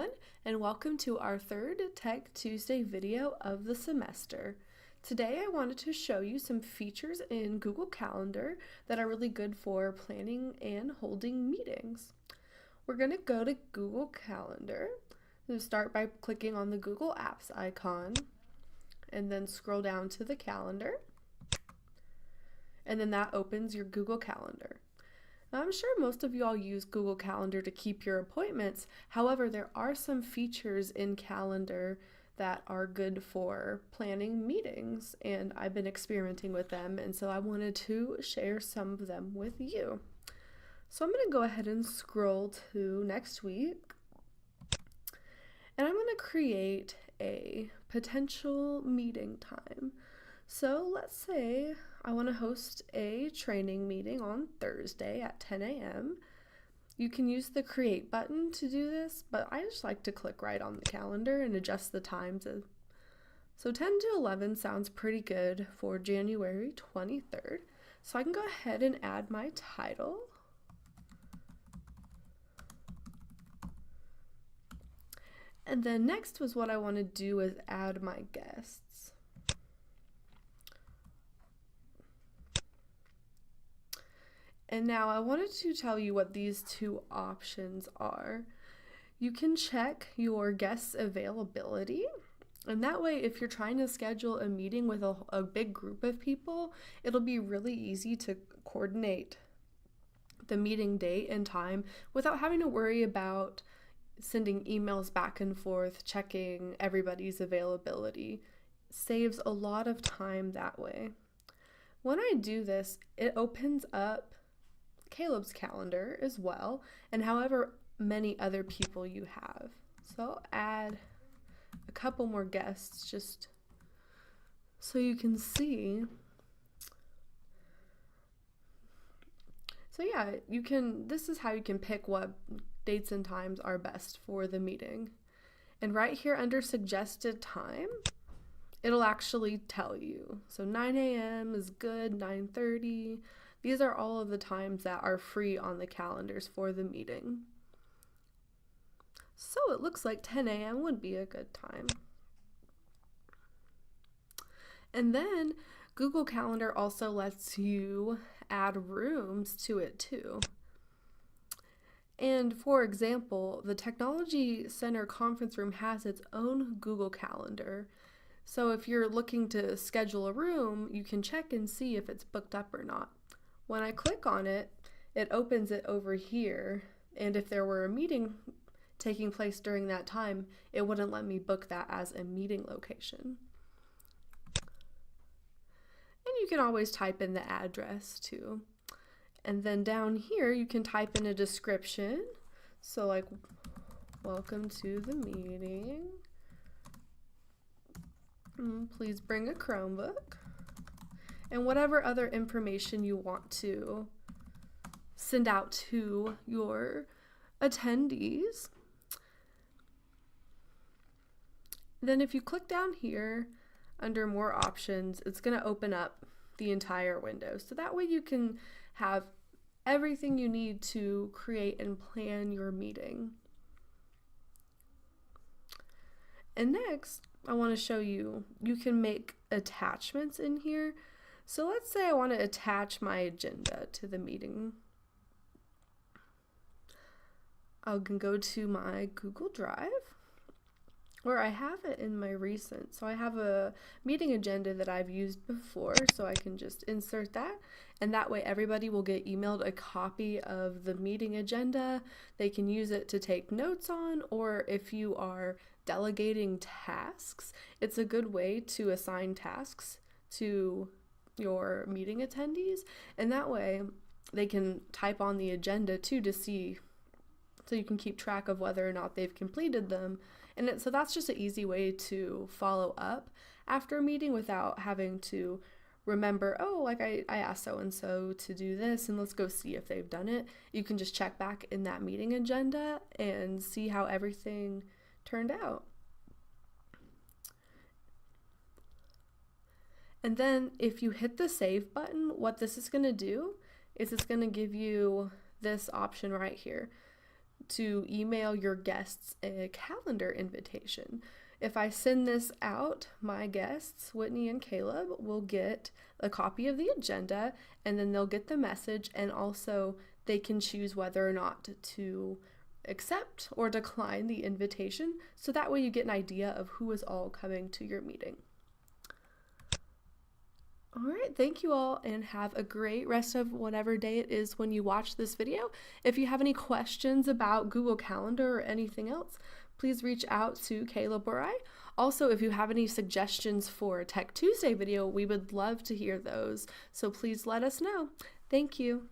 everyone, and welcome to our third Tech Tuesday video of the semester. Today I wanted to show you some features in Google Calendar that are really good for planning and holding meetings. We're going to go to Google Calendar. We'll start by clicking on the Google Apps icon and then scroll down to the calendar. And then that opens your Google Calendar. I'm sure most of you all use Google Calendar to keep your appointments. However, there are some features in Calendar that are good for planning meetings, and I've been experimenting with them, and so I wanted to share some of them with you. So I'm going to go ahead and scroll to next week, and I'm going to create a potential meeting time. So let's say I want to host a training meeting on Thursday at 10 a.m. You can use the create button to do this, but I just like to click right on the calendar and adjust the times. So 10 to 11 sounds pretty good for January 23rd. So I can go ahead and add my title. And then next was what I want to do is add my guests. And now I wanted to tell you what these two options are. You can check your guests' availability, and that way if you're trying to schedule a meeting with a big group of people, it'll be really easy to coordinate the meeting date and time without having to worry about sending emails back and forth, checking everybody's availability. Saves a lot of time that way. When I do this, it opens up Caleb's calendar as well, and however many other people you have. So I'll add a couple more guests just so you can see. So yeah, this is how you can pick what dates and times are best for the meeting. And right here under suggested time, it'll actually tell you. So 9 a.m. is good, 9:30. These are all of the times that are free on the calendars for the meeting. So it looks like 10 a.m. would be a good time. And then Google Calendar also lets you add rooms to it too. And for example, the Technology Center conference room has its own Google Calendar. So if you're looking to schedule a room, you can check and see if it's booked up or not. When I click on it, it opens it over here, and if there were a meeting taking place during that time, it wouldn't let me book that as a meeting location. And you can always type in the address too. And then down here, you can type in a description. So like, welcome to the meeting. Please bring a Chromebook. And whatever other information you want to send out to your attendees. Then if you click down here under more options, it's going to open up the entire window. So that way you can have everything you need to create and plan your meeting. And next, I want to show you can make attachments in here. So let's say I want to attach my agenda to the meeting. I can go to my Google Drive, or I have it in my recent. So I have a meeting agenda that I've used before, so I can just insert that, and that way everybody will get emailed a copy of the meeting agenda. They can use it to take notes on, or if you are delegating tasks, it's a good way to assign tasks to your meeting attendees, and that way they can type on the agenda too to see, so you can keep track of whether or not they've completed them. And so that's just an easy way to follow up after a meeting without having to remember, oh, like I asked so-and-so to do this, and let's go see if they've done it. You can just check back in that meeting agenda and see how everything turned out. And then if you hit the save button, what this is going to do is it's going to give you this option right here. to email your guests a calendar invitation. If I send this out, my guests, Whitney and Caleb, will get a copy of the agenda, and then they'll get the message, and also they can choose whether or not to accept or decline the invitation, so that way you get an idea of who is all coming to your meeting. All right, thank you all, and have a great rest of whatever day it is when you watch this video. If you have any questions about Google Calendar or anything else, please reach out to Caleb or I. Also, if you have any suggestions for a Tech Tuesday video, we would love to hear those, so please let us know. Thank you.